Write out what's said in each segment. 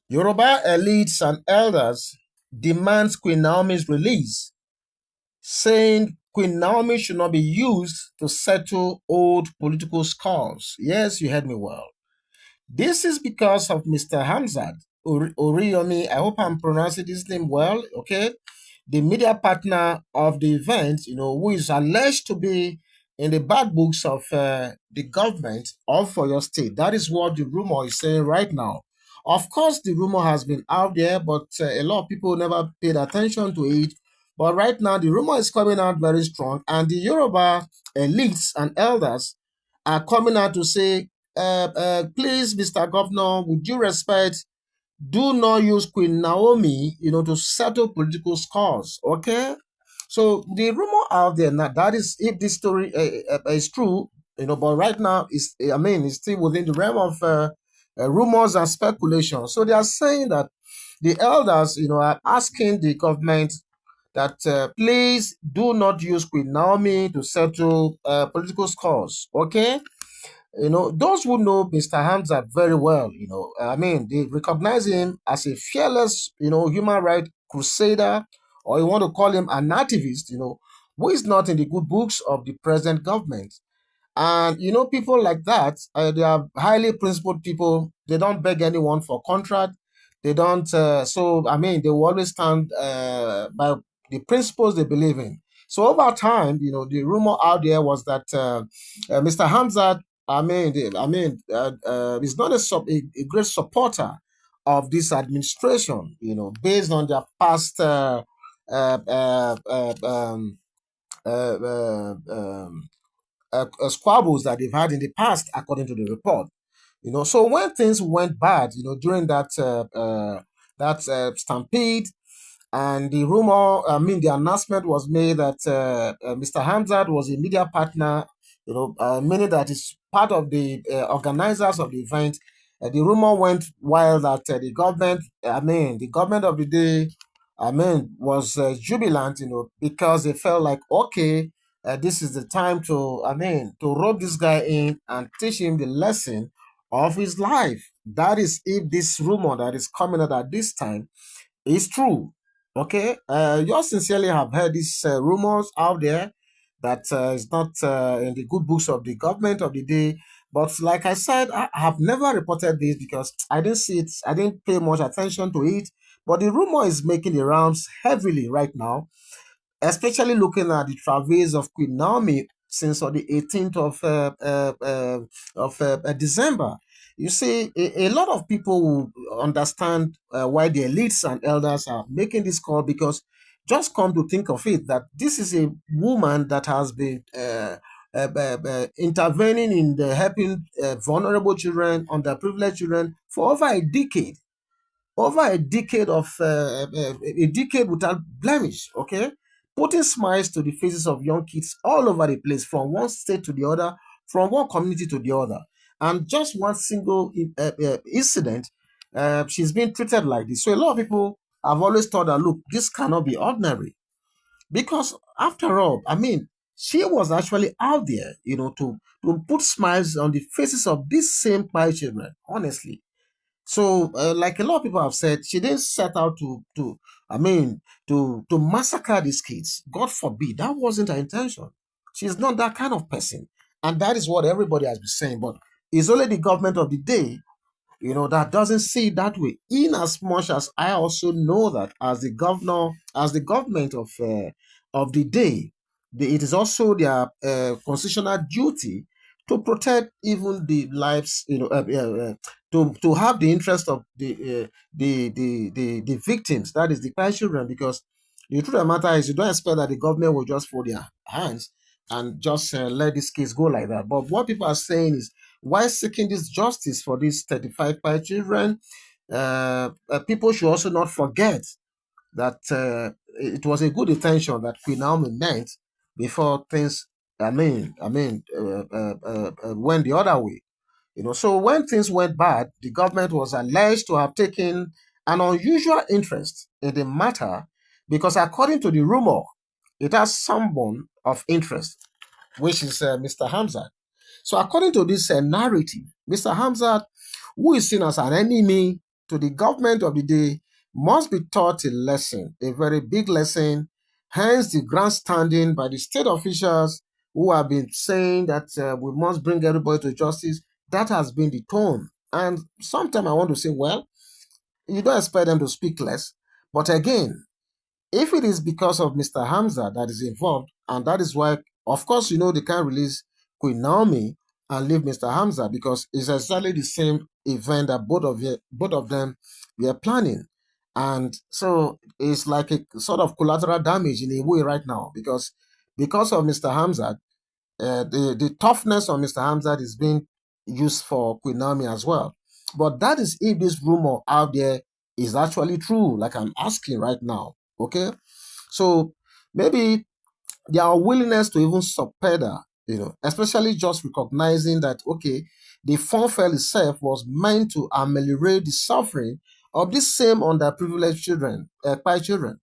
Yoruba elites and elders demand Queen Naomi's release, saying Queen Naomi should not be used to settle old political scores. Yes, you heard me well. This is because of Mr. Hamzat Oriyomi. I hope I'm pronouncing this name well, okay? The media partner of the event, who is alleged to be in the bad books of the government of for your state. That is what the rumor is saying right now. Of course, the rumor has been out there, but a lot of people never paid attention to it. But right now, the rumor is coming out very strong, and the Yoruba elites and elders are coming out to say, please, Mr. Governor, with due respect, do not use Queen Naomi, to settle political scores. Okay, so the rumor out there now that is if this story is true, but right now it's still within the realm of rumors and speculation. So they are saying that the elders, are asking the government that please do not use Queen Naomi to settle political scores. Okay, those who know Mr. Hamza very well, they recognize him as a fearless, human rights crusader, or you want to call him an activist, who is not in the good books of the present government. And people like that, they are highly principled people. They don't beg anyone for contract. They don't. They will always stand by the principles they believe in. So over time, the rumor out there was that Mr. Hamzat, is not a great supporter of this administration. Based on their past uh, uh, uh, um, squabbles that they've had in the past, according to the report. So when things went bad, during that stampede, and the rumor, the announcement was made that Mr. Hamzat was a media partner, meaning that is part of the organizers of the event. The rumor went wild that the government of the day, was jubilant, because they felt like, okay, this is the time to rope this guy in and teach him the lesson of his life. That is if this rumor that is coming out at this time is true. Okay, you sincerely have heard these rumors out there that is not in the good books of the government of the day. But like I said, I have never reported this because I didn't see it, I didn't pay much attention to it. But the rumor is making the rounds heavily right now, especially looking at the travails of Queen Naomi since on the 18th of December. You see, a lot of people will understand why the elites and elders are making this call because just come to think of it, that this is a woman that has been intervening in the helping vulnerable children, underprivileged children for over a decade of a decade without blemish. Okay, putting smiles to the faces of young kids all over the place, from one state to the other, from one community to the other, and just one single incident, she's been treated like this. So a lot of people have always thought that, look, this cannot be ordinary, because after all, she was actually out there, to put smiles on the faces of these same my children. Honestly, so, like a lot of people have said, she didn't set out to massacre these kids. God forbid, that wasn't her intention. She's not that kind of person, and that is what everybody has been saying. But it's only the government of the day, that doesn't see it that way. In as much as I also know that as the governor, as the government of the day, it is also their constitutional duty to protect even the lives, to have the interest of the victims, that is the children, because the truth of the matter is you don't expect that the government will just fold their hands and just let this case go like that. But what people are saying is, while seeking this justice for these 35 children, people should also not forget that it was a good intention that Queen Naomi meant before things, went the other way. So when things went bad, the government was alleged to have taken an unusual interest in the matter because, according to the rumor, it has someone of interest, which is Mr. Hamzat. So, according to this narrative, Mr. Hamzat, who is seen as an enemy to the government of the day must be taught a lesson, a very big lesson. Hence, the grandstanding by the state officials who have been saying that we must bring everybody to justice. That has been the tone. And sometimes I want to say, well, you don't expect them to speak less. But again, if it is because of Mr. Hamza that is involved, and that is why, of course, they can't release Queen Naomi and leave Mr. Hamza because it's exactly the same event that both of them were planning. And so it's like a sort of collateral damage in a way right now because of Mr. Hamza, the toughness on Mr. Hamzat is being used for Queen Naomi as well. But that is if this rumor out there is actually true, like I'm asking right now. Okay. So maybe their willingness to even subpedal, especially just recognizing that, okay, the funfair itself was meant to ameliorate the suffering of these same underprivileged children, by children.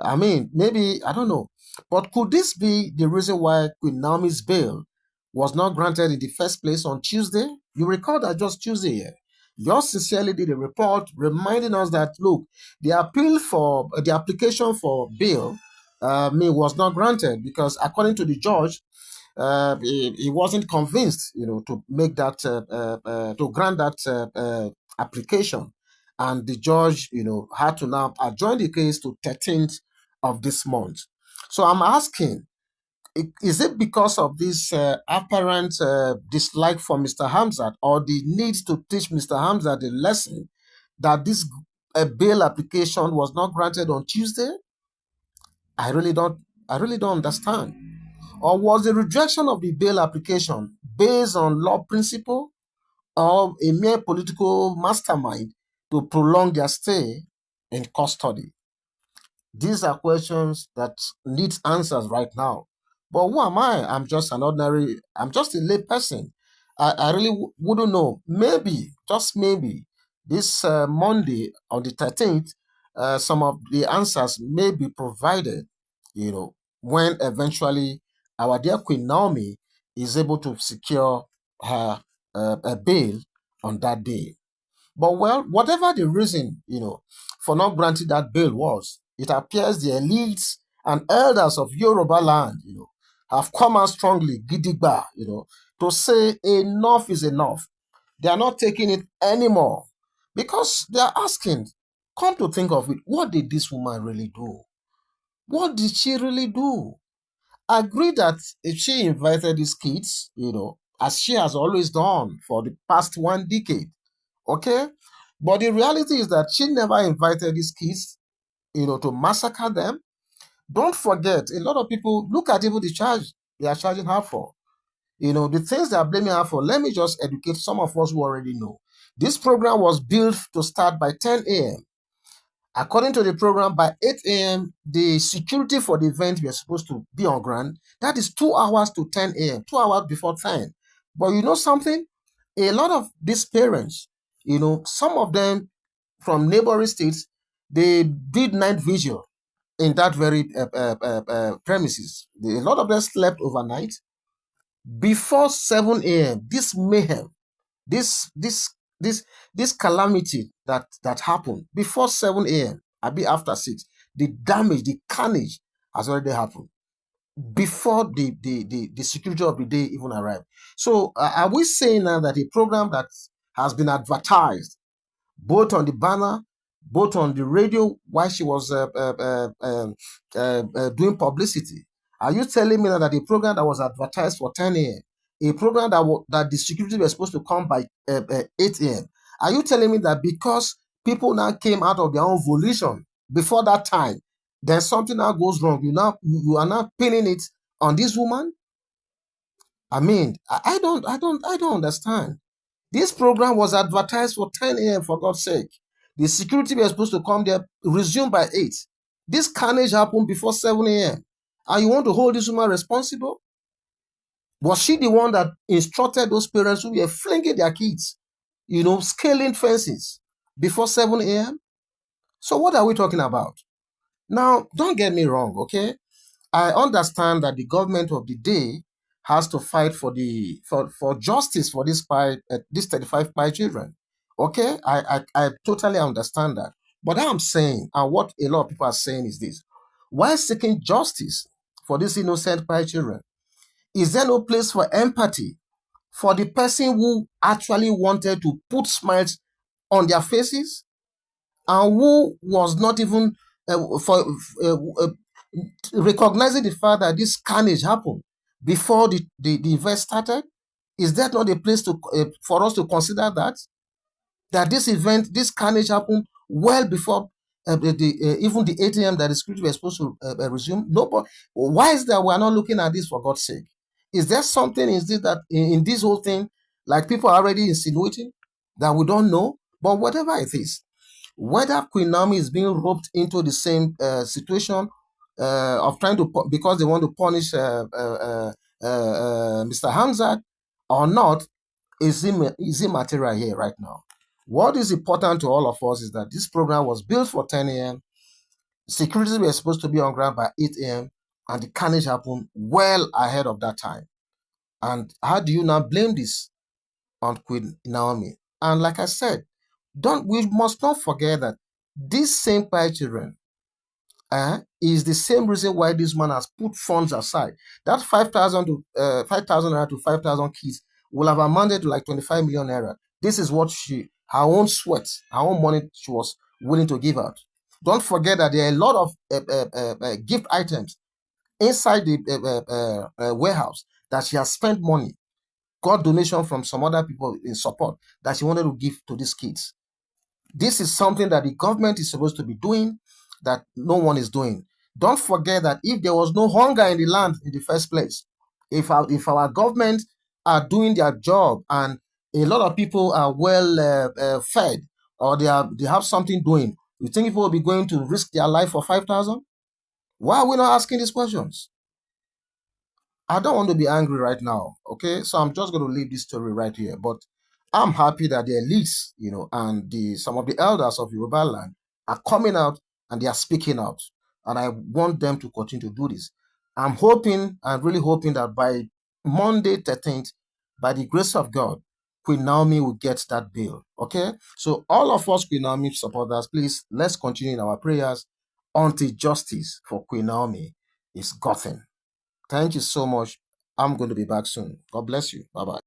I mean, maybe, I don't know. But could this be the reason why Queen Naomi's bail was not granted in the first place on Tuesday? You recall that just Tuesday here. Yours sincerely did a report reminding us that, look, the application for bail was not granted because according to the judge, he wasn't convinced, to make that, to grant that application. And the judge, had to now adjourn the case to 13th of this month. So I'm asking, is it because of this apparent dislike for Mr. Hamzat or the need to teach Mr. Hamzat the lesson that this bail application was not granted on Tuesday? I really don't. I really don't understand. Or was the rejection of the bail application based on law principle or a mere political mastermind to prolong their stay in custody? These are questions that need answers right now. But who am I? I'm just a lay person. I really wouldn't know. Maybe, just maybe, this Monday on the 13th, some of the answers may be provided, when eventually our dear Queen Naomi is able to secure her a bail on that day. But well, whatever the reason, for not granting that bail was, it appears the elites and elders of Yoruba land, have come out strongly, gidigba, to say enough is enough. They are not taking it anymore because they are asking, come to think of it, what did this woman really do? What did she really do? Agree that if she invited these kids, as she has always done for the past 1 decade, okay? But the reality is that she never invited these kids, to massacre them. Don't forget, a lot of people look at even the charge they are charging her for. The things they are blaming her for. Let me just educate some of us who already know. This program was built to start by 10 a.m. According to the program, by 8 a.m., the security for the event were supposed to be on ground. That is 2 hours to 10 a.m., 2 hours before 10. But you know something? A lot of these parents, some of them from neighboring states, they did night vigil in that very premises. A lot of them slept overnight. Before 7 a.m., this mayhem, this this this this calamity that happened before 7 a.m. a bit after 6, the damage, the carnage has already happened before the security of the day even arrived. So are we saying now that a program that has been advertised both on the banner, both on the radio while she was doing publicity. Are you telling me that a program that was advertised for 10 a.m., a program that the security was supposed to come by 8 a.m., are you telling me that because people now came out of their own volition before that time, then something now goes wrong? You are now pinning it on this woman? I mean, I don't understand. This program was advertised for 10 a.m. for God's sake. The security were supposed to come there, resume by 8. This carnage happened before 7 a.m. And you want to hold this woman responsible? Was she the one that instructed those parents who were flinging their kids, scaling fences before 7 a.m.? So what are we talking about? Now, don't get me wrong, okay? I understand that the government of the day has to fight for justice for these 35 spy children. Okay, I totally understand that. But I'm saying, and what a lot of people are saying is this: while seeking justice for these innocent pious children, is there no place for empathy for the person who actually wanted to put smiles on their faces and who was not even for recognizing the fact that this carnage happened before the event started? Is that not a place to for us to consider that this event, this carnage happened well before even the 8 a.m. that the security was supposed to resume? No, but why is that we're not looking at this, for God's sake? Is there something in this that in this whole thing, like people are already insinuating that we don't know? But whatever it is, whether Queen Naomi is being roped into the same situation of trying to because they want to punish Mr. Hamzat or not is immaterial here right now. What is important to all of us is that this program was built for 10 a.m. Securities were supposed to be on ground by 8 a.m. and the carnage happened well ahead of that time. And how do you now blame this on Queen Naomi? And like I said, don't we must not forget that these same pie children is the same reason why this man has put funds aside. That 5,000 to 5,000 naira to 5,000 kids will have amounted to like 25 million naira. This is what her own sweat, her own money she was willing to give out. Don't forget that there are a lot of gift items inside the warehouse that she has spent money, got donation from some other people in support that she wanted to give to these kids. This is something that the government is supposed to be doing that no one is doing. Don't forget that if there was no hunger in the land in the first place, if our government are doing their job and a lot of people are well fed or they have something doing, you think people will be going to risk their life for 5,000? Why are we not asking these questions? I don't want to be angry right now, okay? So I'm just going to leave this story right here. But I'm happy that the elites, and some of the elders of Yoruba land are coming out and they are speaking out. And I want them to continue to do this. I'm really hoping that by Monday 13th, by the grace of God, Queen Naomi will get that bill, okay? So all of us Queen Naomi supporters, please, let's continue in our prayers until justice for Queen Naomi is gotten. Thank you so much. I'm going to be back soon. God bless you. Bye bye.